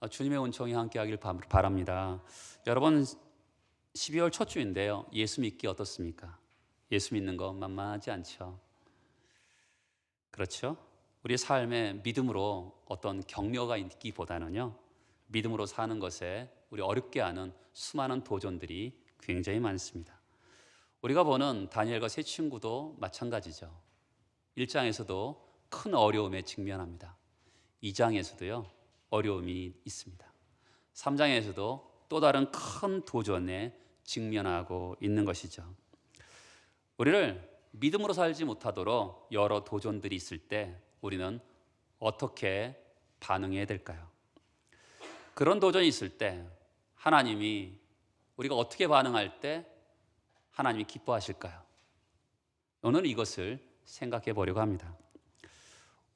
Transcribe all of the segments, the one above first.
주님의 은총이 함께하길 바랍니다. 여러분, 12월 첫 주인데요. 예수 믿기 어떻습니까? 예수 믿는 거 만만하지 않죠. 그렇죠? 우리 삶에 믿음으로 어떤 격려가 있기보다는요, 믿음으로 사는 것에 우리 어렵게 하는 수많은 도전들이 굉장히 많습니다. 우리가 보는 다니엘과 세 친구도 마찬가지죠. 1장에서도 큰 어려움에 직면합니다. 2장에서도요, 어려움이 있습니다. 3장에서도 또 다른 큰 도전에 직면하고 있는 것이죠. 우리를 믿음으로 살지 못하도록 여러 도전들이 있을 때 우리는 어떻게 반응해야 될까요? 그런 도전이 있을 때 하나님이 우리가 어떻게 반응할 때 하나님이 기뻐하실까요? 오늘 이것을 생각해 보려고 합니다.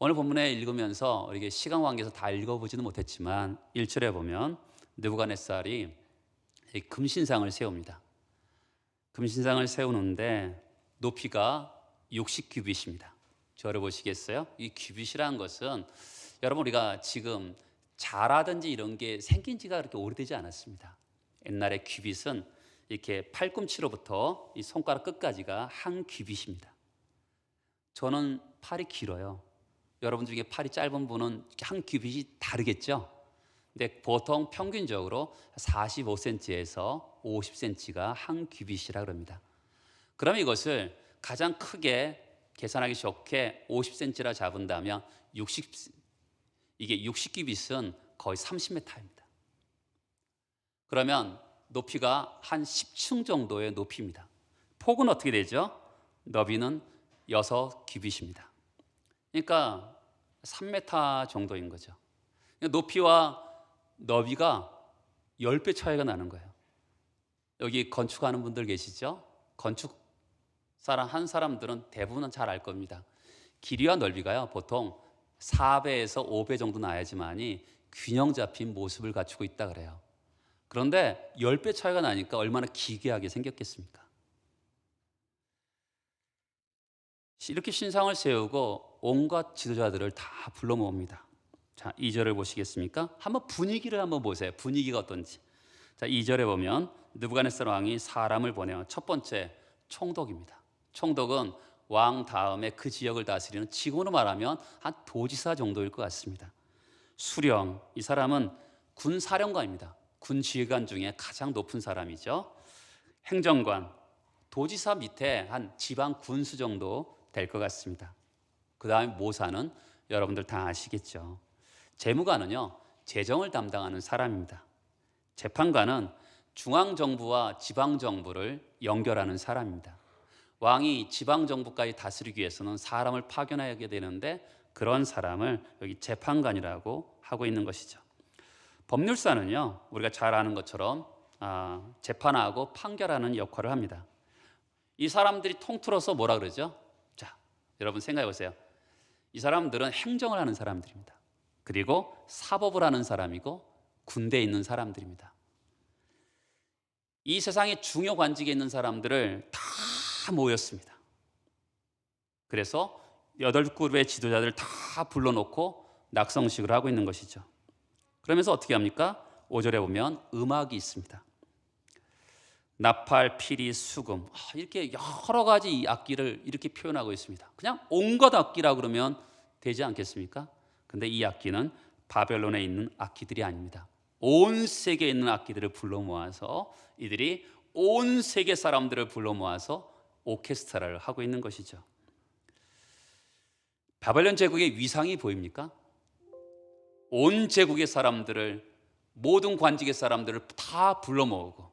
오늘 본문에 읽으면서 이게 시간 관계에서 다 읽어보지는 못했지만 1절에 보면 느부갓네살이 금신상을 세웁니다. 금신상을 세우는데 높이가 60규빗입니다. 저를 보시겠어요? 이 규빗이라는 것은 여러분, 우리가 지금 자라든지 이런 게 생긴 지가 그렇게 오래되지 않았습니다. 옛날에 규빗은 이렇게 팔꿈치로부터 이 손가락 끝까지가 한 규빗입니다. 저는 팔이 길어요. 여러분 중에 팔이 짧은 분은 한 규빗이 다르겠죠? 근데 보통 평균적으로 45cm에서 50cm가 한 규빗이라 그럽니다. 그럼 이것을 가장 크게 계산하기 좋게 50cm라 잡은다면 이게 60규빗은 거의 30m입니다. 그러면 높이가 한 10층 정도의 높이입니다. 폭은 어떻게 되죠? 너비는 6규빗입니다. 그러니까 3m 정도인 거죠. 높이와 너비가 10배 차이가 나는 거예요. 여기 건축하는 분들 계시죠? 건축 한 사람들은 대부분은 잘 알 겁니다. 길이와 넓이가요, 보통 4배에서 5배 정도 나야지만이 균형 잡힌 모습을 갖추고 있다 그래요. 그런데 10배 차이가 나니까 얼마나 기괴하게 생겼겠습니까? 이렇게 신상을 세우고 온갖 지도자들을 다 불러 모읍니다. 자, 2절을 보시겠습니까? 한번 분위기를 한번 보세요. 분위기가 어떤지. 자, 2절에 보면 느부갓네살 왕이 사람을 보내요. 첫 번째, 총독입니다. 총독은 왕 다음에 그 지역을 다스리는, 지금으로 말하면 한 도지사 정도일 것 같습니다. 수령, 이 사람은 군사령관입니다. 군 지휘관 중에 가장 높은 사람이죠. 행정관, 도지사 밑에 한 지방 군수 정도 될 것 같습니다. 그 다음에 모사는 여러분들 다 아시겠죠. 재무관은요, 재정을 담당하는 사람입니다. 재판관은 중앙정부와 지방정부를 연결하는 사람입니다. 왕이 지방정부까지 다스리기 위해서는 사람을 파견하게 되는데 그런 사람을 여기 재판관이라고 하고 있는 것이죠. 법률사는요, 우리가 잘 아는 것처럼 재판하고 판결하는 역할을 합니다. 이 사람들이 통틀어서 뭐라 그러죠? 자, 여러분 생각해 보세요. 이 사람들은 행정을 하는 사람들입니다. 그리고 사법을 하는 사람이고 군대에 있는 사람들입니다. 이 세상의 중요 관직에 있는 사람들을 다 모였습니다. 그래서 8그룹의 지도자들을 다 불러놓고 낙성식을 하고 있는 것이죠. 그러면서 어떻게 합니까? 5절에 보면 음악이 있습니다. 나팔, 피리, 수금, 이렇게 여러 가지 악기를 이렇게 표현하고 있습니다. 그냥 온갖 악기라 그러면 되지 않겠습니까? 근데 이 악기는 바벨론에 있는 악기들이 아닙니다. 온 세계에 있는 악기들을 불러 모아서 이들이 온 세계 사람들을 불러 모아서 오케스트라를 하고 있는 것이죠. 바벨론 제국의 위상이 보입니까? 온 제국의 사람들을, 모든 관직의 사람들을 다 불러 모으고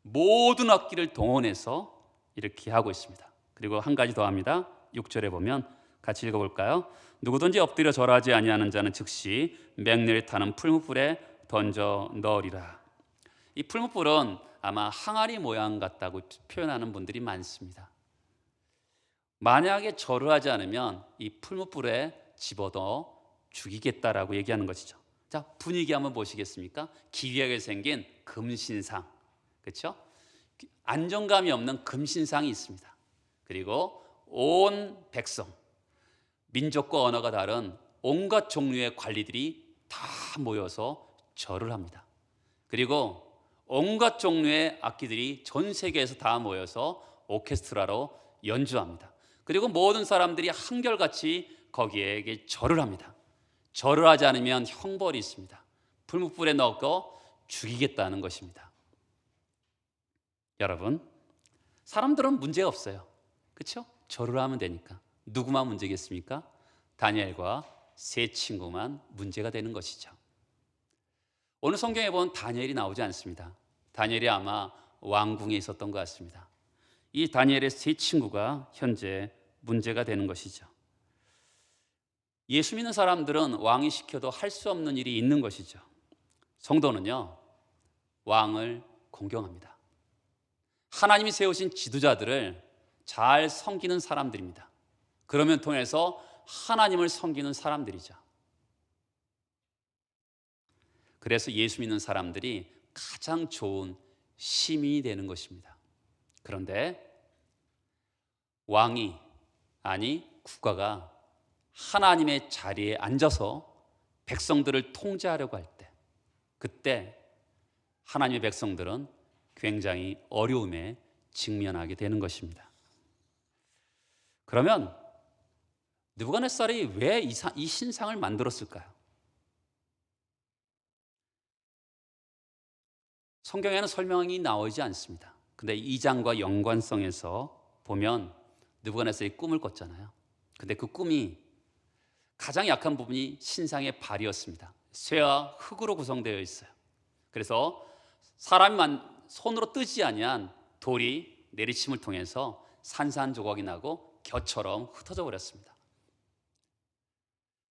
모든 악기를 동원해서 이렇게 하고 있습니다. 그리고 한 가지 더 합니다. 6절에 보면 같이 읽어볼까요? 누구든지 엎드려 절하지 아니하는 자는 즉시 맹렬히 타는 풀무불에 던져 넣으리라. 이 풀무불은 아마 항아리 모양 같다고 표현하는 분들이 많습니다. 만약에 절을 하지 않으면 이 풀무불에 집어넣어 죽이겠다라고 얘기하는 것이죠. 자, 분위기 한번 보시겠습니까? 기괴하게 생긴 금신상, 그렇죠? 안정감이 없는 금신상이 있습니다. 그리고 온 백성, 민족과 언어가 다른 온갖 종류의 관리들이 다 모여서 절을 합니다. 그리고 온갖 종류의 악기들이 전 세계에서 다 모여서 오케스트라로 연주합니다. 그리고 모든 사람들이 한결같이 거기에 절을 합니다. 절을 하지 않으면 형벌이 있습니다. 불못불에 넣고 죽이겠다는 것입니다. 여러분, 사람들은 문제가 없어요. 그렇죠? 절을 하면 되니까. 누구만 문제겠습니까? 다니엘과 세 친구만 문제가 되는 것이죠. 오늘 성경에 보면 다니엘이 나오지 않습니다. 다니엘이 아마 왕궁에 있었던 것 같습니다. 이 다니엘의 세 친구가 현재 문제가 되는 것이죠. 예수 믿는 사람들은 왕이 시켜도 할 수 없는 일이 있는 것이죠. 성도는요, 왕을 공경합니다. 하나님이 세우신 지도자들을 잘 섬기는 사람들입니다. 그러면 통해서 하나님을 섬기는 사람들이죠. 그래서 예수 믿는 사람들이 가장 좋은 시민이 되는 것입니다. 그런데 왕이, 아니 국가가 하나님의 자리에 앉아서 백성들을 통제하려고 할 때, 그때 하나님의 백성들은 굉장히 어려움에 직면하게 되는 것입니다. 그러면 느부갓네살이 왜 이 신상을 만들었을까요? 성경에는 설명이 나오지 않습니다. 근데 2장과 연관성에서 보면 느부갓네살이 꿈을 꿨잖아요. 근데 그 꿈이 가장 약한 부분이 신상의 발이었습니다. 쇠와 흙으로 구성되어 있어요. 그래서 사람이 손으로 뜨지 아니한 돌이 내리침을 통해서 산산조각이 나고 겨처럼 흩어져 버렸습니다.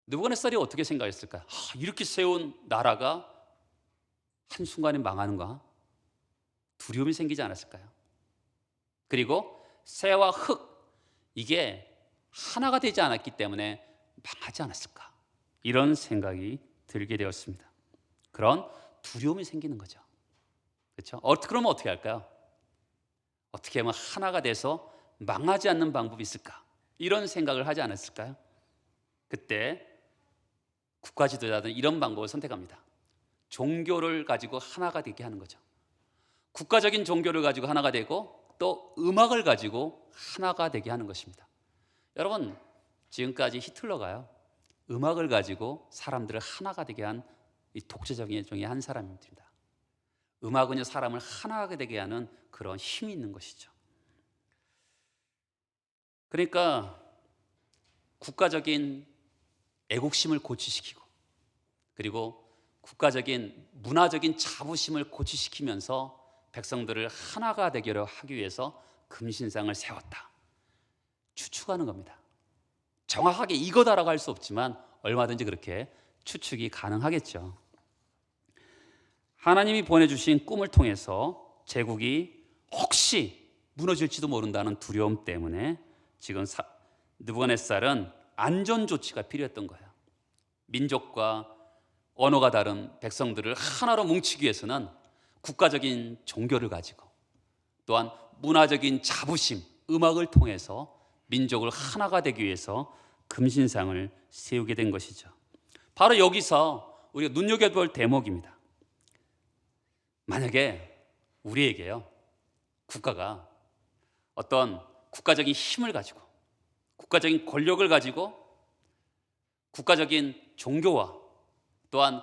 느부갓네살이 어떻게 생각했을까요? 이렇게 세운 나라가 한순간에 망하는가? 두려움이 생기지 않았을까요? 그리고 새와 흙, 이게 하나가 되지 않았기 때문에 망하지 않았을까? 이런 생각이 들게 되었습니다. 그런 두려움이 생기는 거죠. 그렇죠? 그러면 어떻게 할까요? 어떻게 하면 하나가 돼서 망하지 않는 방법이 있을까? 이런 생각을 하지 않았을까요? 그때 국가 지도자들은 이런 방법을 선택합니다. 종교를 가지고 하나가 되게 하는 거죠. 국가적인 종교를 가지고 하나가 되고 또 음악을 가지고 하나가 되게 하는 것입니다. 여러분, 지금까지 히틀러가요, 음악을 가지고 사람들을 하나가 되게 한 이 독재적인 중에 한 사람입니다. 음악은요, 사람을 하나가 되게 하는 그런 힘이 있는 것이죠. 그러니까 국가적인 애국심을 고취시키고, 그리고 국가적인 문화적인 자부심을 고취시키면서 백성들을 하나가 되게 하기 위해서 금신상을 세웠다, 추측하는 겁니다. 정확하게 이거다라고 할 수 없지만 얼마든지 그렇게 추측이 가능하겠죠. 하나님이 보내주신 꿈을 통해서 제국이 혹시 무너질지도 모른다는 두려움 때문에 지금 느부갓네살은 안전 조치가 필요했던 거예요. 민족과 언어가 다른 백성들을 하나로 뭉치기 위해서는 국가적인 종교를 가지고 또한 문화적인 자부심, 음악을 통해서 민족을 하나가 되기 위해서 금신상을 세우게 된 것이죠. 바로 여기서 우리가 눈여겨볼 대목입니다. 만약에 우리에게요, 국가가 어떤 국가적인 힘을 가지고, 국가적인 권력을 가지고, 국가적인 종교와 또한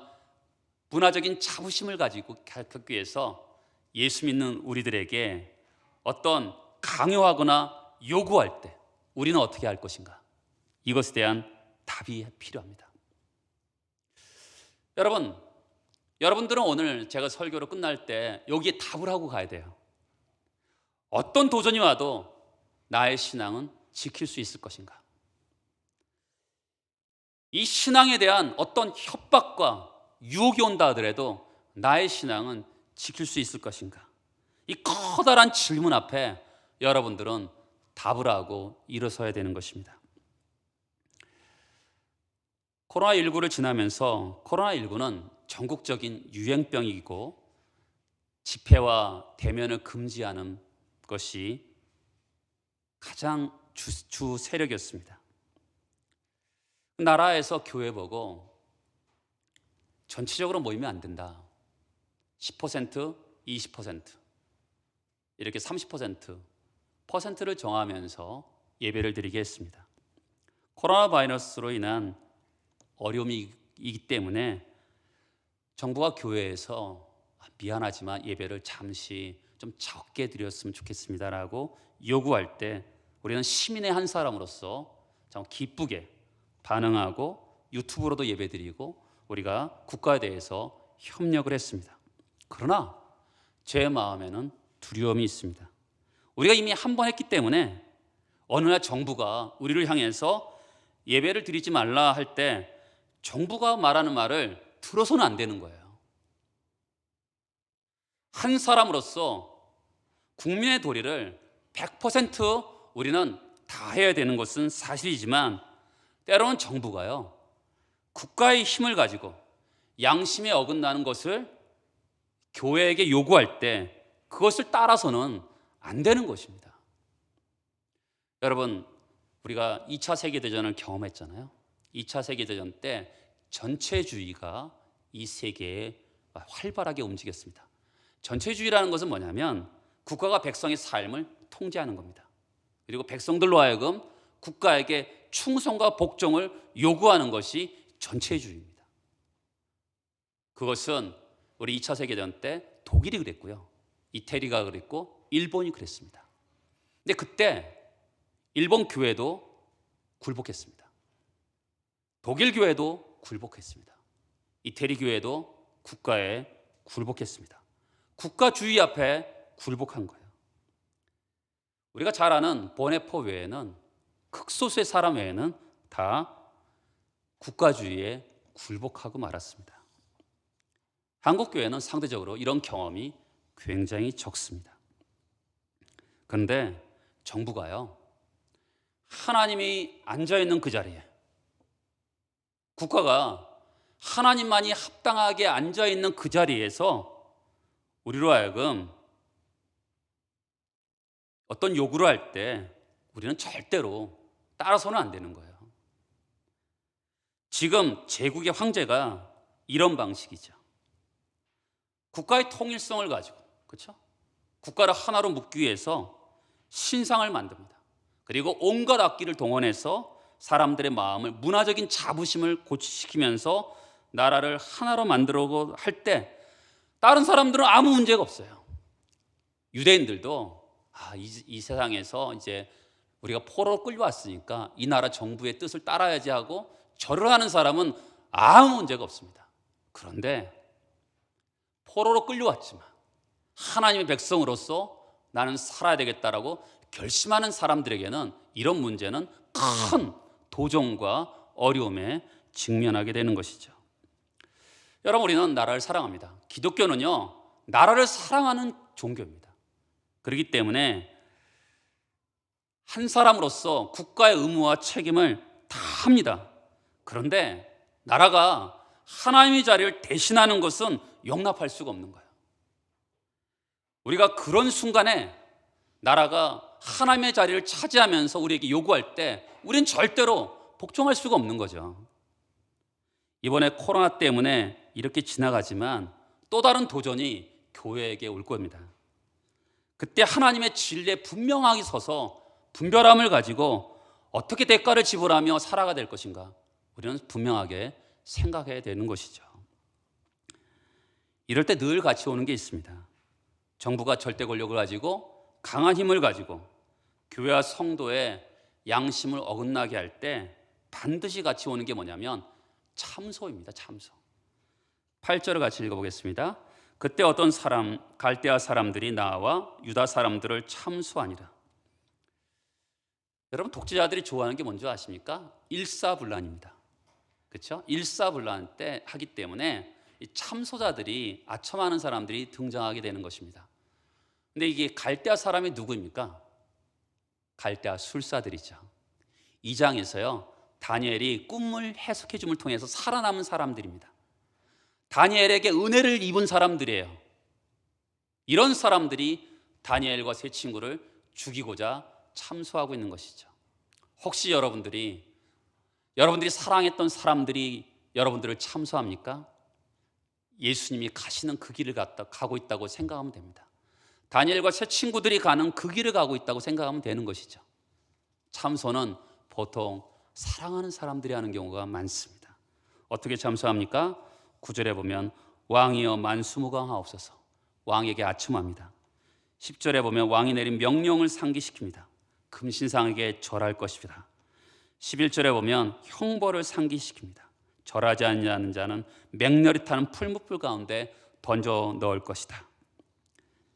문화적인 자부심을 가지고 갖기 위해서 예수 믿는 우리들에게 어떤 강요하거나 요구할 때 우리는 어떻게 할 것인가? 이것에 대한 답이 필요합니다. 여러분들은 오늘 제가 설교로 끝날 때 여기에 답을 하고 가야 돼요. 어떤 도전이 와도 나의 신앙은 지킬 수 있을 것인가? 이 신앙에 대한 어떤 협박과 유혹이 온다 하더라도 나의 신앙은 지킬 수 있을 것인가? 이 커다란 질문 앞에 여러분들은 답을 하고 일어서야 되는 것입니다. 코로나19를 지나면서 코로나19는 전국적인 유행병이고 집회와 대면을 금지하는 것이 가장 주 세력이었습니다. 나라에서 교회 보고 전체적으로 모이면 안 된다. 10%, 20%, 이렇게 30%를 정하면서 예배를 드리게 했습니다. 코로나 바이러스로 인한 어려움이기 때문에 정부와 교회에서 미안하지만 예배를 잠시 좀 적게 드렸으면 좋겠습니다라고 요구할 때 우리는 시민의 한 사람으로서 참 기쁘게 반응하고 유튜브로도 예배드리고 우리가 국가에 대해서 협력을 했습니다. 그러나 제 마음에는 두려움이 있습니다. 우리가 이미 한 번 했기 때문에 어느 날 정부가 우리를 향해서 예배를 드리지 말라 할 때 정부가 말하는 말을 들어서는 안 되는 거예요. 한 사람으로서 국민의 도리를 100% 우리는 다 해야 되는 것은 사실이지만 때로는 정부가요, 국가의 힘을 가지고 양심에 어긋나는 것을 교회에게 요구할 때 그것을 따라서는 안 되는 것입니다. 여러분, 우리가 2차 세계대전을 경험했잖아요. 2차 세계대전 때 전체주의가 이 세계에 활발하게 움직였습니다. 전체주의라는 것은 뭐냐면 국가가 백성의 삶을 통제하는 겁니다. 그리고 백성들로 하여금 국가에게 충성과 복종을 요구하는 것이 전체주의입니다. 그것은 우리 2차 세계대전 때 독일이 그랬고요, 이태리가 그랬고 일본이 그랬습니다. 근데 그때 일본 교회도 굴복했습니다. 독일 교회도 굴복했습니다. 이태리 교회도 국가에 굴복했습니다. 국가주의 앞에 굴복한 거예요. 우리가 잘 아는 보네포 외에는, 극소수의 사람 외에는 다 국가주의에 굴복하고 말았습니다. 한국 교회는 상대적으로 이런 경험이 굉장히 적습니다. 그런데 정부가요, 하나님이 앉아있는 그 자리에, 국가가 하나님만이 합당하게 앉아있는 그 자리에서 우리로 하여금 어떤 요구를 할 때 우리는 절대로 따라서는 안 되는 거예요. 지금 제국의 황제가 이런 방식이죠. 국가의 통일성을 가지고, 그렇죠? 국가를 하나로 묶기 위해서 신상을 만듭니다. 그리고 온갖 악기를 동원해서 사람들의 마음을, 문화적인 자부심을 고취시키면서 나라를 하나로 만들려고 할 때 다른 사람들은 아무 문제가 없어요. 유대인들도 이 세상에서 이제 우리가 포로로 끌려왔으니까 이 나라 정부의 뜻을 따라야지 하고 절을 하는 사람은 아무 문제가 없습니다. 그런데 포로로 끌려왔지만 하나님의 백성으로서 나는 살아야 되겠다라고 결심하는 사람들에게는 이런 문제는 큰 도전과 어려움에 직면하게 되는 것이죠. 여러분, 우리는 나라를 사랑합니다. 기독교는요, 나라를 사랑하는 종교입니다. 그렇기 때문에 한 사람으로서 국가의 의무와 책임을 다 합니다. 그런데 나라가 하나님의 자리를 대신하는 것은 용납할 수가 없는 거예요. 우리가 그런 순간에 나라가 하나님의 자리를 차지하면서 우리에게 요구할 때 우리는 절대로 복종할 수가 없는 거죠. 이번에 코로나 때문에 이렇게 지나가지만 또 다른 도전이 교회에게 올 겁니다. 그때 하나님의 진리에 분명하게 서서 분별함을 가지고 어떻게 대가를 지불하며 살아가야 될 것인가, 우리는 분명하게 생각해야 되는 것이죠. 이럴 때 늘 같이 오는 게 있습니다. 정부가 절대 권력을 가지고 강한 힘을 가지고 교회와 성도의 양심을 어긋나게 할 때 반드시 같이 오는 게 뭐냐면 참소입니다. 참소. 8절을 같이 읽어보겠습니다. 그때 어떤 사람, 갈대아 사람들이 나와 유다 사람들을 참소하니라. 여러분, 독재자들이 좋아하는 게 뭔지 아십니까? 일사불란입니다. 그렇죠? 일사불란 때 하기 때문에 이 참소자들이, 아첨하는 사람들이 등장하게 되는 것입니다. 근데 이게 갈대아 사람이 누구입니까? 갈대아 술사들이죠. 2장에서요, 다니엘이 꿈을 해석해 줌을 통해서 살아남은 사람들입니다. 다니엘에게 은혜를 입은 사람들이에요. 이런 사람들이 다니엘과 세 친구를 죽이고자 참소하고 있는 것이죠. 혹시 여러분들이 사랑했던 사람들이 여러분들을 참소합니까? 예수님이 가시는 그 길을 가고 있다고 생각하면 됩니다. 다니엘과 세 친구들이 가는 그 길을 가고 있다고 생각하면 되는 것이죠. 참소는 보통 사랑하는 사람들이 하는 경우가 많습니다. 어떻게 참소합니까? 9절에 보면 왕이여 만수무강하옵소서, 왕에게 아첨합니다. 10절에 보면 왕이 내린 명령을 상기시킵니다. 금신상에게 절할 것입니다. 11절에 보면 형벌을 상기시킵니다. 절하지 않는 자는 맹렬히 타는 풀무불 가운데 던져 넣을 것이다.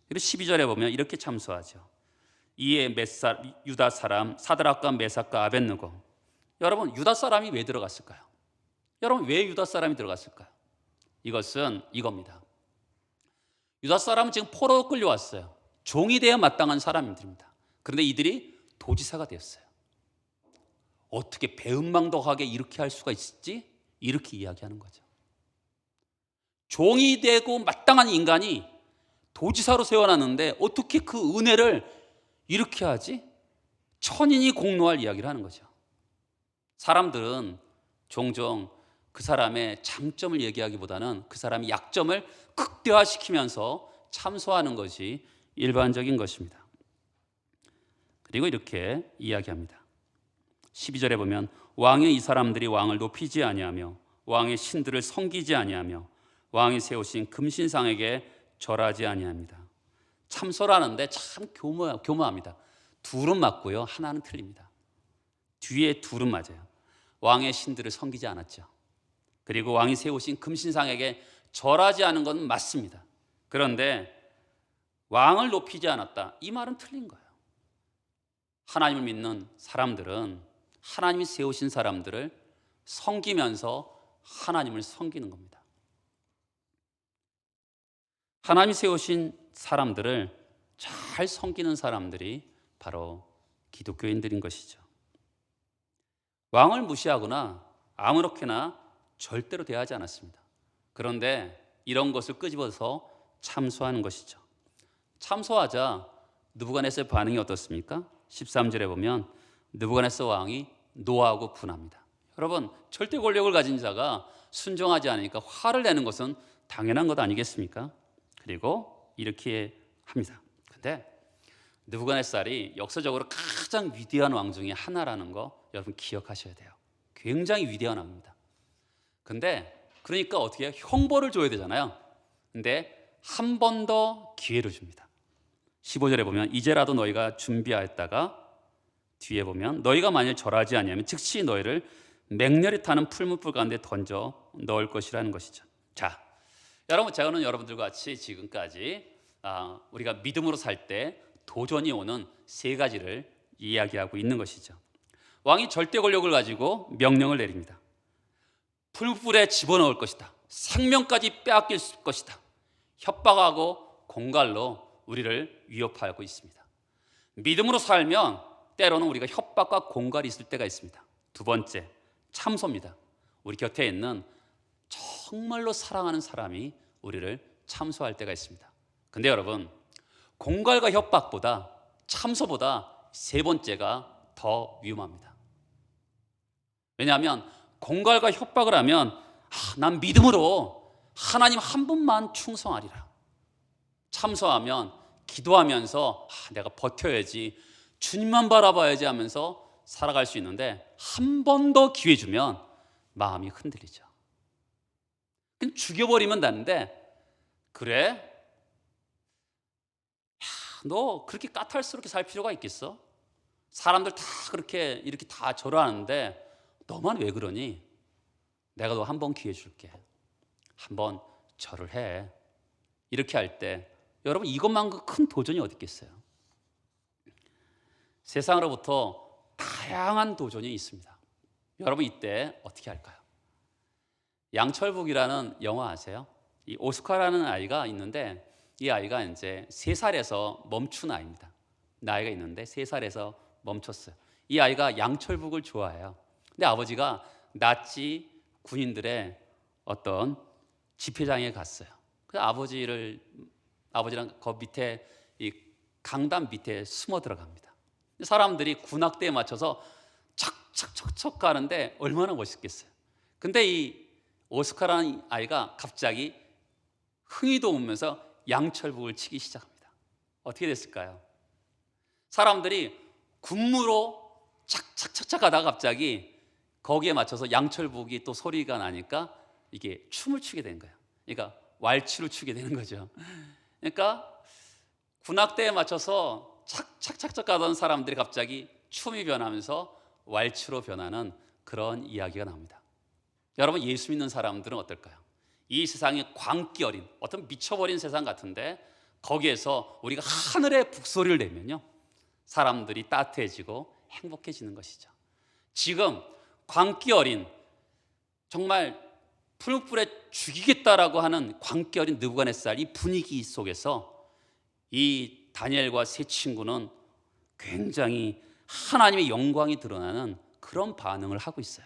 그리고 12절에 보면 이렇게 참소하죠. 이에 유다 사람 사드락과 메삭과 아벳느고. 여러분, 유다 사람이 왜 들어갔을까요? 여러분, 왜 유다 사람이 들어갔을까요? 이것은 이겁니다. 유다 사람은 지금 포로로 끌려왔어요. 종이 되어 마땅한 사람들입니다. 그런데 이들이 도지사가 되었어요. 어떻게 배은망덕하게 이렇게 할 수가 있지? 이렇게 이야기하는 거죠. 종이 되고 마땅한 인간이 도지사로 세워놨는데 어떻게 그 은혜를 이렇게 하지? 천인이 공로할 이야기를 하는 거죠. 사람들은 종종 그 사람의 장점을 얘기하기보다는 그 사람의 약점을 극대화시키면서 참소하는 것이 일반적인 것입니다. 그리고 이렇게 이야기합니다. 12절에 보면 왕의 이 사람들이 왕을 높이지 아니하며 왕의 신들을 섬기지 아니하며 왕이 세우신 금신상에게 절하지 아니합니다. 참소라는데 참 교묘합니다. 둘은 맞고요, 하나는 틀립니다. 뒤에 둘은 맞아요. 왕의 신들을 섬기지 않았죠. 그리고 왕이 세우신 금신상에게 절하지 않은 건 맞습니다. 그런데 왕을 높이지 않았다, 이 말은 틀린 거예요. 하나님을 믿는 사람들은 하나님이 세우신 사람들을 섬기면서 하나님을 섬기는 겁니다. 하나님이 세우신 사람들을 잘 섬기는 사람들이 바로 기독교인들인 것이죠. 왕을 무시하거나 아무렇게나 절대로 대하지 않았습니다. 그런데 이런 것을 끄집어서 참소하는 것이죠. 참소하자 느부갓네살 반응이 어떻습니까? 13절에 보면 느부갓네살 왕이 노하고 분합니다. 여러분, 절대 권력을 가진 자가 순종하지 않으니까 화를 내는 것은 당연한 것 아니겠습니까? 그리고 이렇게 합니다. 근데 느부갓네살이 역사적으로 가장 위대한 왕 중에 하나라는 거 여러분 기억하셔야 돼요. 굉장히 위대한 왕입니다. 근데 그러니까 어떻게 해요? 형벌을 줘야 되잖아요. 근데 한 번 더 기회를 줍니다. 15절에 보면 이제라도 너희가 준비하였다가, 뒤에 보면 너희가 만일 절하지 아니하면 즉시 너희를 맹렬히 타는 풀무불 가운데 던져 넣을 것이라는 것이죠. 자, 여러분, 저는 여러분들과 같이 지금까지 우리가 믿음으로 살 때 도전이 오는 세 가지를 이야기하고 있는 것이죠. 왕이 절대 권력을 가지고 명령을 내립니다. 풀불에 집어넣을 것이다. 생명까지 빼앗길 것이다. 협박하고 공갈로 우리를 위협하고 있습니다. 믿음으로 살면 때로는 우리가 협박과 공갈이 있을 때가 있습니다. 두 번째, 참소입니다. 우리 곁에 있는 정말로 사랑하는 사람이 우리를 참소할 때가 있습니다. 근데 여러분, 공갈과 협박보다 참소보다 세 번째가 더 위험합니다. 왜냐하면 공갈과 협박을 하면 난 믿음으로 하나님 한 분만 충성하리라. 참소하면 기도하면서 내가 버텨야지, 주님만 바라봐야지 하면서 살아갈 수 있는데 한 번 더 기회 주면 마음이 흔들리죠. 그냥 죽여버리면 되는데, 그래? 너 그렇게 까탈스럽게 살 필요가 있겠어? 사람들 다 그렇게 이렇게 다 절하는데 너만 왜 그러니? 내가 너 한 번 기회 줄게. 한번 절을 해. 이렇게 할 때 여러분, 이것만큼 큰 도전이 어디 있겠어요? 세상으로부터 다양한 도전이 있습니다. 여러분, 이때 어떻게 할까요? 양철북이라는 영화 아세요? 이 오스카라는 아이가 있는데, 이 아이가 이제 3살에서 멈춘 아이입니다. 나이가 있는데 3살에서 멈췄어요. 이 아이가 양철북을 좋아해요. 근데 아버지가 나치 군인들의 어떤 집회장에 갔어요. 그래서 아버지랑 그 밑에 이 강단 밑에 숨어 들어갑니다. 사람들이 군악대에 맞춰서 척척척척 가는데 얼마나 멋있겠어요. 근데 이 오스카라는 아이가 갑자기 흥이도 오면서 양철북을 치기 시작합니다. 어떻게 됐을까요? 사람들이 군무로 착착착착 가다가 갑자기 거기에 맞춰서 양철북이 또 소리가 나니까 이게 춤을 추게 된 거예요. 그러니까 왈츠를 추게 되는 거죠. 그러니까 군악대에 맞춰서 착착착착 가던 사람들이 갑자기 춤이 변하면서 왈츠로 변하는 그런 이야기가 나옵니다. 여러분, 예수 믿는 사람들은 어떨까요? 이 세상이 광기 어린 어떤 미쳐버린 세상 같은데 거기에서 우리가 하늘의 북소리를 내면요, 사람들이 따뜻해지고 행복해지는 것이죠. 지금 광기 어린, 정말 풀무불에 죽이겠다라고 하는 광기 어린 느부갓네살 이 분위기 속에서 이 다니엘과 세 친구는 굉장히 하나님의 영광이 드러나는 그런 반응을 하고 있어요.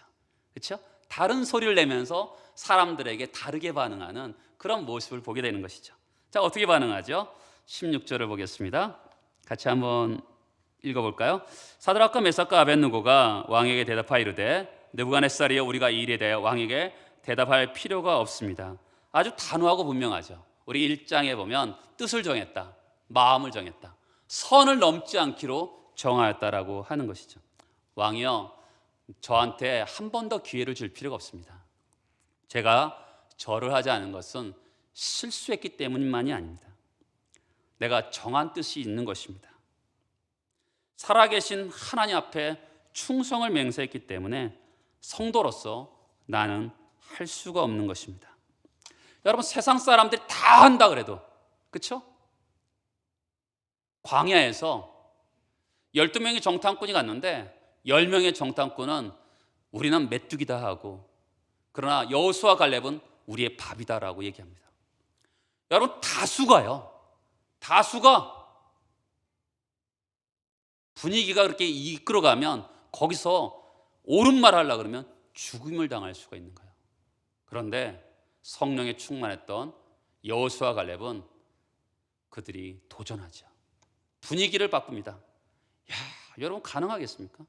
그렇죠? 다른 소리를 내면서 사람들에게 다르게 반응하는 그런 모습을 보게 되는 것이죠. 자, 어떻게 반응하죠? 16절을 보겠습니다. 같이 한번 읽어볼까요? 사드락과 메삭과 아벳느고가 왕에게 대답하여 이르되 느부갓네살이여, 우리가 이 일에 대하여 왕에게 대답할 필요가 없습니다. 아주 단호하고 분명하죠. 우리 1장에 보면 뜻을 정했다, 마음을 정했다, 선을 넘지 않기로 정하였다라고 하는 것이죠. 왕이요, 저한테 한 번 더 기회를 줄 필요가 없습니다. 제가 절을 하지 않은 것은 실수했기 때문만이 아닙니다. 내가 정한 뜻이 있는 것입니다. 살아계신 하나님 앞에 충성을 맹세했기 때문에 성도로서 나는 할 수가 없는 것입니다. 여러분, 세상 사람들이 다 한다 그래도, 그렇죠? 광야에서 12명의 정탐꾼이 갔는데 10명의 정탐꾼은 우리는 메뚜기다 하고, 그러나 여호수아 갈렙은 우리의 밥이다라고 얘기합니다. 여러분, 다수가 분위기가 그렇게 이끌어가면 거기서 옳은 말 하려고 그러면 죽임을 당할 수가 있는 거예요. 그런데 성령에 충만했던 여호수아 갈렙은 그들이 도전하죠. 분위기를 바꿉니다. 야, 여러분, 가능하겠습니까?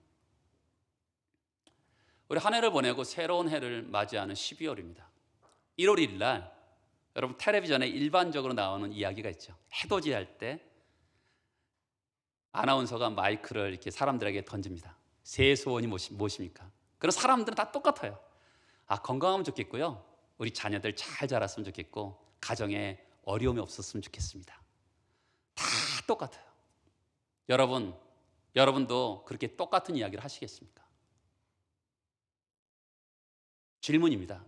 우리 한 해를 보내고 새로운 해를 맞이하는 12월입니다. 1월 1일 날 여러분, 텔레비전에 일반적으로 나오는 이야기가 있죠. 해돋이 할 때 아나운서가 마이크를 이렇게 사람들에게 던집니다. 새해 소원이 무엇입니까? 그런 사람들은 다 똑같아요. 건강하면 좋겠고요, 우리 자녀들 잘 자랐으면 좋겠고, 가정에 어려움이 없었으면 좋겠습니다. 다 똑같아요. 여러분도 그렇게 똑같은 이야기를 하시겠습니까? 질문입니다.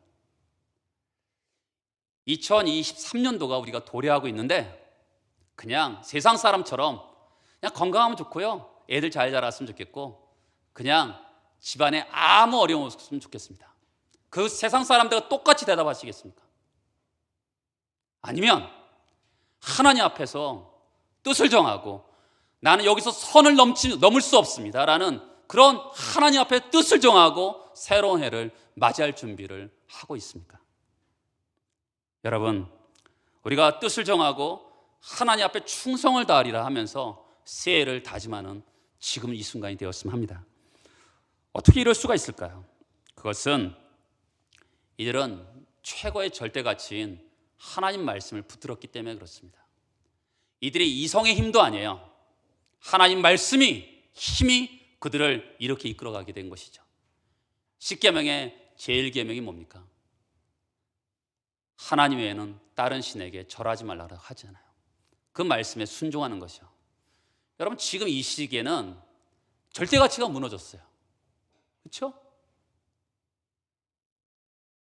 2023년도가 우리가 도래하고 있는데 그냥 세상 사람처럼 그냥 건강하면 좋고요, 애들 잘 자랐으면 좋겠고, 그냥 집안에 아무 어려움 없었으면 좋겠습니다. 그 세상 사람들과 똑같이 대답하시겠습니까? 아니면 하나님 앞에서 뜻을 정하고 나는 여기서 선을 넘을 수 없습니다 라는 그런 하나님 앞에 뜻을 정하고 새로운 해를 맞이할 준비를 하고 있습니까? 여러분, 우리가 뜻을 정하고 하나님 앞에 충성을 다하리라 하면서 새해를 다짐하는 지금 이 순간이 되었으면 합니다. 어떻게 이럴 수가 있을까요? 그것은 이들은 최고의 절대 가치인 하나님 말씀을 붙들었기 때문에 그렇습니다. 이들이 이성의 힘도 아니에요. 하나님 말씀이, 힘이 그들을 이렇게 이끌어가게 된 것이죠. 10계명의 제1계명이 뭡니까? 하나님 외에는 다른 신에게 절하지 말라고 하잖아요. 그 말씀에 순종하는 것이요. 여러분, 지금 이 시기에는 절대 가치가 무너졌어요. 그렇죠?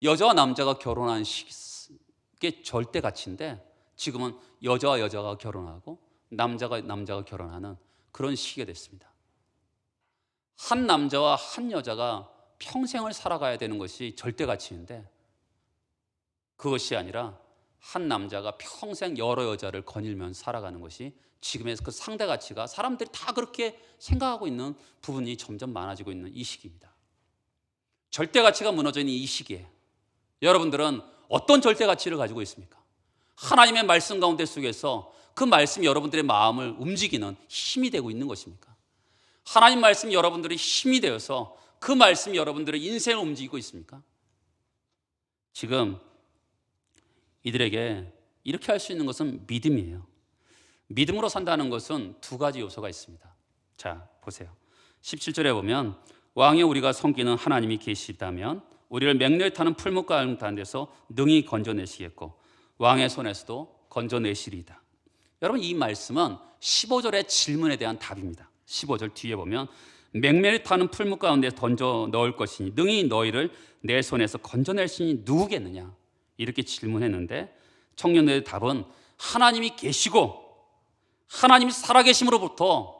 여자와 남자가 결혼한 시기에 절대 가치인데 지금은 여자와 여자가 결혼하고 남자가 결혼하는 그런 시기가 됐습니다. 한 남자와 한 여자가 평생을 살아가야 되는 것이 절대 가치인데 그것이 아니라 한 남자가 평생 여러 여자를 거닐면서 살아가는 것이 지금의 그 상대 가치가 사람들이 다 그렇게 생각하고 있는 부분이 점점 많아지고 있는 이 시기입니다. 절대 가치가 무너져 있는 이 시기에 여러분들은 어떤 절대 가치를 가지고 있습니까? 하나님의 말씀 가운데 속에서 그 말씀이 여러분들의 마음을 움직이는 힘이 되고 있는 것입니까? 하나님 말씀이 여러분들의 힘이 되어서 그 말씀이 여러분들의 인생을 움직이고 있습니까? 지금 이들에게 이렇게 할 수 있는 것은 믿음이에요. 믿음으로 산다는 것은 두 가지 요소가 있습니다. 자, 보세요. 17절에 보면 왕의 우리가 섬기는 하나님이 계시다면 우리를 맹렬히 타는 풀무 가운데서 능히 건져내시겠고 왕의 손에서도 건져내시리이다. 여러분, 이 말씀은 15절의 질문에 대한 답입니다. 15절 뒤에 보면 맹렬히 타는 풀무 가운데 던져 넣을 것이니 능히 너희를 내 손에서 건져낼 신이 누구겠느냐, 이렇게 질문했는데 청년들의 답은 하나님이 계시고 하나님이 살아계심으로부터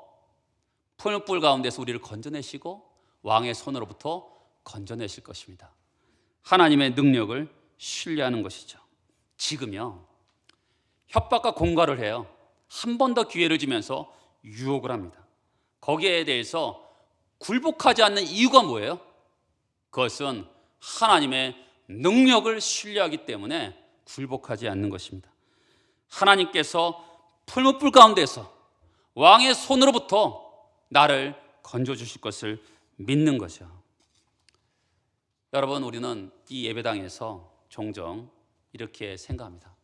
풀무불 가운데서 우리를 건져내시고 왕의 손으로부터 건져내실 것입니다. 하나님의 능력을 신뢰하는 것이죠. 지금요, 협박과 공갈을 해요. 한 번 더 기회를 주면서 유혹을 합니다. 거기에 대해서 굴복하지 않는 이유가 뭐예요? 그것은 하나님의 능력을 신뢰하기 때문에 굴복하지 않는 것입니다. 하나님께서 풀무불 가운데서 왕의 손으로부터 나를 건져주실 것을 믿는 거죠. 여러분, 우리는 이 예배당에서 종종 이렇게 생각합니다.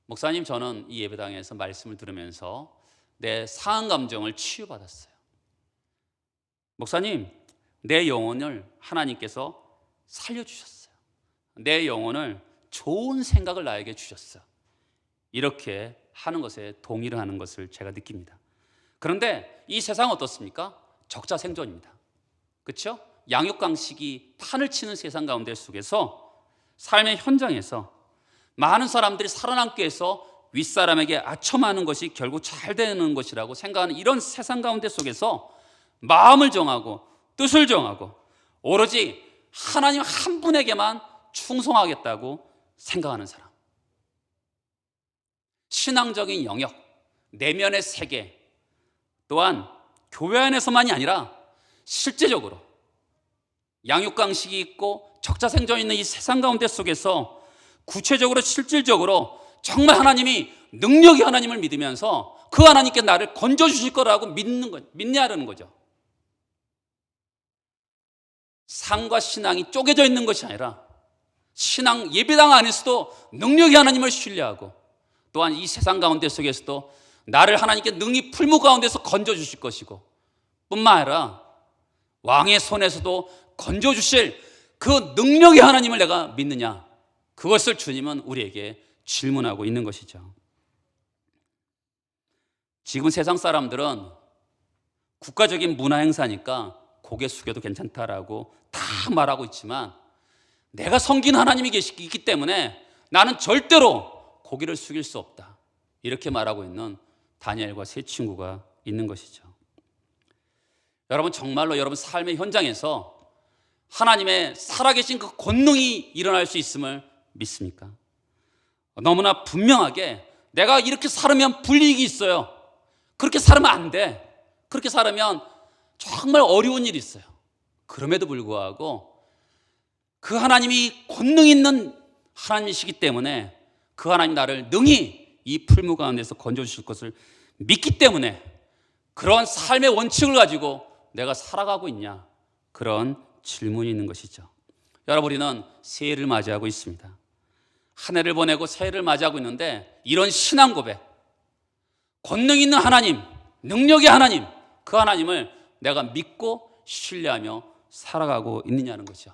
목사님, 저는 이 예배당에서 말씀을 들으면서 내 상한 감정을 치유받았어요. 목사님, 내 영혼을 하나님께서 살려주셨어요. 내 영혼을 좋은 생각을 나에게 주셨어요. 이렇게 하는 것에 동의를 하는 것을 제가 느낍니다. 그런데 이 세상은 어떻습니까? 적자생존입니다. 그렇죠? 양육강식이 판을 치는 세상 가운데 속에서 삶의 현장에서 많은 사람들이 살아남기 위해서 윗사람에게 아첨하는 것이 결국 잘 되는 것이라고 생각하는 이런 세상 가운데 속에서 마음을 정하고 뜻을 정하고 오로지 하나님 한 분에게만 충성하겠다고 생각하는 사람, 신앙적인 영역, 내면의 세계, 또한 교회 안에서만이 아니라 실제적으로 양육강식이 있고 적자생존이 있는 이 세상 가운데 속에서 구체적으로 실질적으로 정말 하나님이 능력의 하나님을 믿으면서 그 하나님께 나를 건져주실 거라고 믿냐는 거죠. 삶과 신앙이 쪼개져 있는 것이 아니라 신앙 예배당 안에서도 능력의 하나님을 신뢰하고 또한 이 세상 가운데 속에서도 나를 하나님께 능히 풀무 가운데서 건져주실 것이고 뿐만 아니라 왕의 손에서도 건져주실 그 능력의 하나님을 내가 믿느냐, 그것을 주님은 우리에게 질문하고 있는 것이죠. 지금 세상 사람들은 국가적인 문화 행사니까 고개 숙여도 괜찮다라고 다 말하고 있지만 내가 섬기는 하나님이 있기 때문에 나는 절대로 고개를 숙일 수 없다, 이렇게 말하고 있는 다니엘과 세 친구가 있는 것이죠. 여러분, 정말로 여러분 삶의 현장에서 하나님의 살아계신 그 권능이 일어날 수 있음을 믿습니까? 너무나 분명하게 내가 이렇게 살으면 불이익이 있어요, 그렇게 살으면 안 돼, 그렇게 살으면 정말 어려운 일이 있어요. 그럼에도 불구하고 그 하나님이 권능 있는 하나님이시기 때문에 그 하나님 나를 능히 이 풀무 가운데서 건져주실 것을 믿기 때문에 그런 삶의 원칙을 가지고 내가 살아가고 있냐, 그런 질문이 있는 것이죠. 여러분, 우리는 새해를 맞이하고 있습니다. 한 해를 보내고 새해를 맞이하고 있는데 이런 신앙 고백, 권능 있는 하나님, 능력의 하나님, 그 하나님을 내가 믿고 신뢰하며 살아가고 있느냐는 거죠.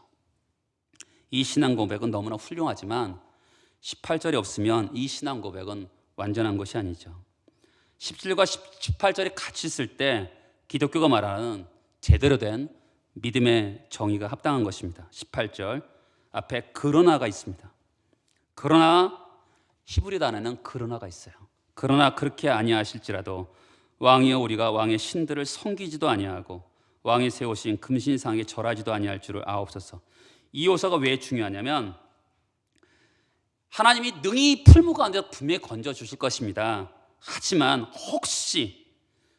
이 신앙 고백은 너무나 훌륭하지만 18절이 없으면 이 신앙 고백은 완전한 것이 아니죠. 17절과 18절이 같이 있을 때 기독교가 말하는 제대로 된 믿음의 정의가 합당한 것입니다. 18절 앞에 그러나가 있습니다. 그러나 히브리 단어는 그러나가 있어요. 그러나 그렇게 아니하실지라도 왕이여 우리가 왕의 신들을 섬기지도 아니하고 왕이 세우신 금신상에 절하지도 아니할 줄을 아옵소서. 이 요소가 왜 중요하냐면 하나님이 능히 풀무 가운데 분명히 건져주실 것입니다. 하지만 혹시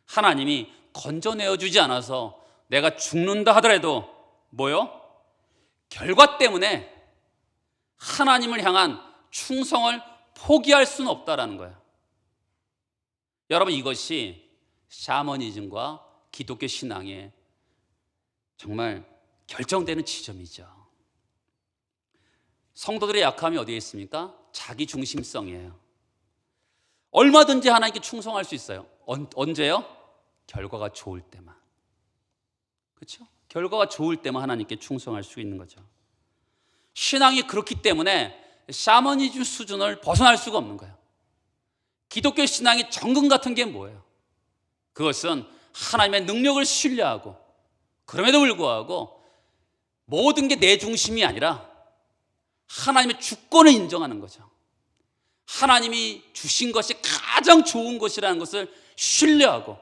하나님이 건져내어주지 않아서 내가 죽는다 하더라도 뭐요? 결과 때문에 하나님을 향한 충성을 포기할 수는 없다라는 거예요. 여러분, 이것이 샤머니즘과 기독교 신앙의 정말 결정되는 지점이죠. 성도들의 약함이 어디에 있습니까? 자기 중심성이에요. 얼마든지 하나님께 충성할 수 있어요. 언제요? 결과가 좋을 때만. 그렇죠? 결과가 좋을 때만 하나님께 충성할 수 있는 거죠. 신앙이 그렇기 때문에 샤머니즘 수준을 벗어날 수가 없는 거예요. 기독교 신앙의 정금 같은 게 뭐예요? 그것은 하나님의 능력을 신뢰하고, 그럼에도 불구하고 모든 게 내 중심이 아니라 하나님의 주권을 인정하는 거죠. 하나님이 주신 것이 가장 좋은 것이라는 것을 신뢰하고,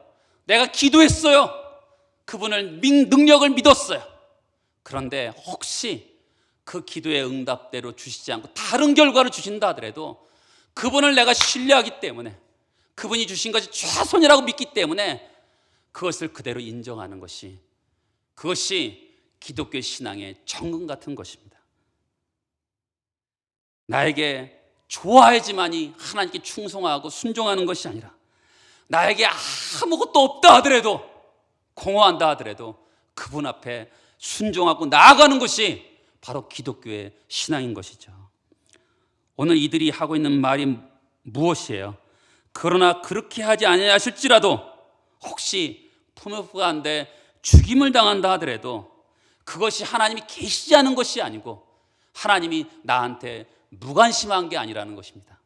내가 기도했어요. 그분을 능력을 믿었어요. 그런데 혹시 그 기도의 응답대로 주시지 않고 다른 결과를 주신다 하더라도 그분을 내가 신뢰하기 때문에, 그분이 주신 것이 최선이라고 믿기 때문에 그것을 그대로 인정하는 것이, 그것이 기독교 신앙의 정금 같은 것입니다. 나에게 좋아야지만이 하나님께 충성하고 순종하는 것이 아니라, 나에게 아무것도 없다 하더라도, 공허한다 하더라도 그분 앞에 순종하고 나아가는 것이 바로 기독교의 신앙인 것이죠. 오늘 이들이 하고 있는 말이 무엇이에요? 그러나 그렇게 하지 아니하실지라도, 혹시 품업 가운데 죽임을 당한다 하더라도 그것이 하나님이 계시지 않은 것이 아니고 하나님이 나한테 무관심한 게 아니라는 것입니다.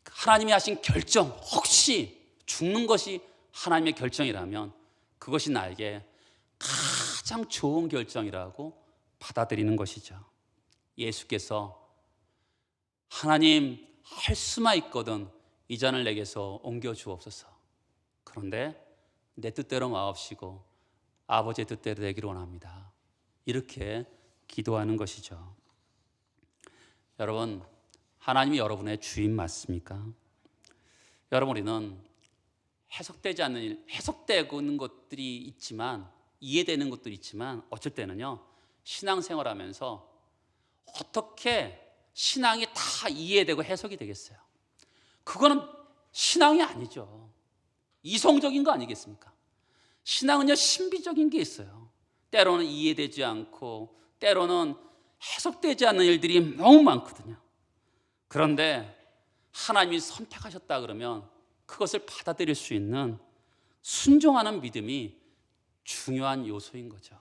하나님이 하신 결정, 혹시 죽는 것이 하나님의 결정이라면 그것이 나에게 가장 좋은 결정이라고 받아들이는 것이죠. 예수께서 하나님, 할 수만 있거든 이 잔을 내게서 옮겨 주옵소서. 그런데 내 뜻대로 마옵시고 아버지의 뜻대로 되기를 원합니다. 이렇게 기도하는 것이죠. 여러분, 하나님이 여러분의 주인 맞습니까? 여러분, 우리는 해석되지 않는 일, 해석되는 것들이 있지만, 이해되는 것들이 있지만, 어쩔 때는요, 신앙생활하면서 어떻게 신앙이 다 이해되고 해석이 되겠어요? 그거는 신앙이 아니죠. 이성적인 거 아니겠습니까? 신앙은요, 신비적인 게 있어요. 때로는 이해되지 않고, 때로는 해석되지 않는 일들이 너무 많거든요. 그런데 하나님이 선택하셨다 그러면 그것을 받아들일 수 있는 순종하는 믿음이 중요한 요소인 거죠.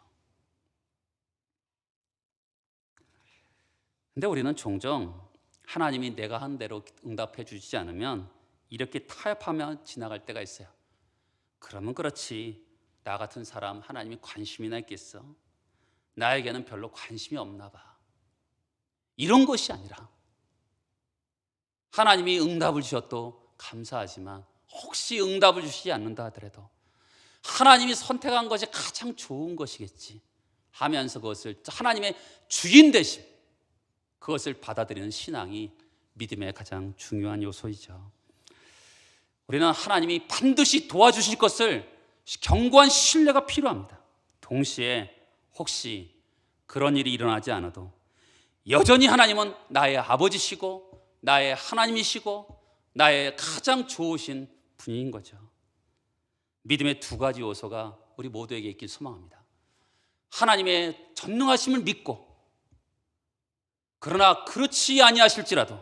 근데 우리는 종종 하나님이 내가 한 대로 응답해 주시지 않으면 이렇게 타협하며 지나갈 때가 있어요. 그러면 그렇지, 나 같은 사람 하나님이 관심이나 있겠어? 나에게는 별로 관심이 없나 봐. 이런 것이 아니라, 하나님이 응답을 주셔도 감사하지만 혹시 응답을 주시지 않는다 하더라도 하나님이 선택한 것이 가장 좋은 것이겠지 하면서 그것을 하나님의 주인 되심, 그것을 받아들이는 신앙이 믿음의 가장 중요한 요소이죠. 우리는 하나님이 반드시 도와주실 것을 견고한 신뢰가 필요합니다. 동시에 혹시 그런 일이 일어나지 않아도 여전히 하나님은 나의 아버지시고 나의 하나님이시고 나의 가장 좋으신 분인 거죠. 믿음의 두 가지 요소가 우리 모두에게 있길 소망합니다. 하나님의 전능하심을 믿고, 그러나 그렇지 아니하실지라도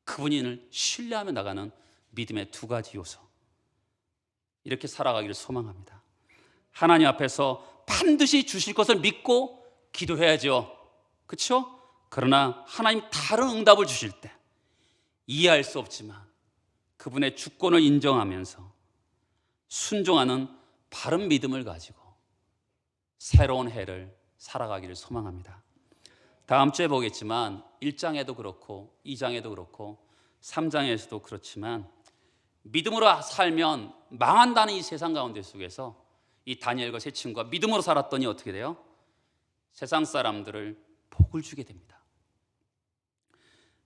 그분을 신뢰하며 나가는 믿음의 두 가지 요소, 이렇게 살아가기를 소망합니다. 하나님 앞에서 반드시 주실 것을 믿고 기도해야죠. 그렇죠? 그러나 하나님 다른 응답을 주실 때 이해할 수 없지만 그분의 주권을 인정하면서 순종하는 바른 믿음을 가지고 새로운 해를 살아가기를 소망합니다. 다음 주에 보겠지만 1장에도 그렇고 2장에도 그렇고 3장에서도 그렇지만 믿음으로 살면 망한다는 이 세상 가운데 속에서 이 다니엘과 세 친구가 믿음으로 살았더니 어떻게 돼요? 세상 사람들을 복을 주게 됩니다.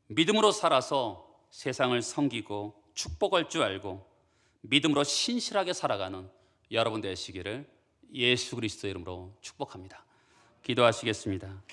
믿음으로 살아서 세상을 섬기고 축복할 줄 알고 믿음으로 신실하게 살아가는 여러분 되시기를 예수 그리스도 이름으로 축복합니다. 기도하시겠습니다.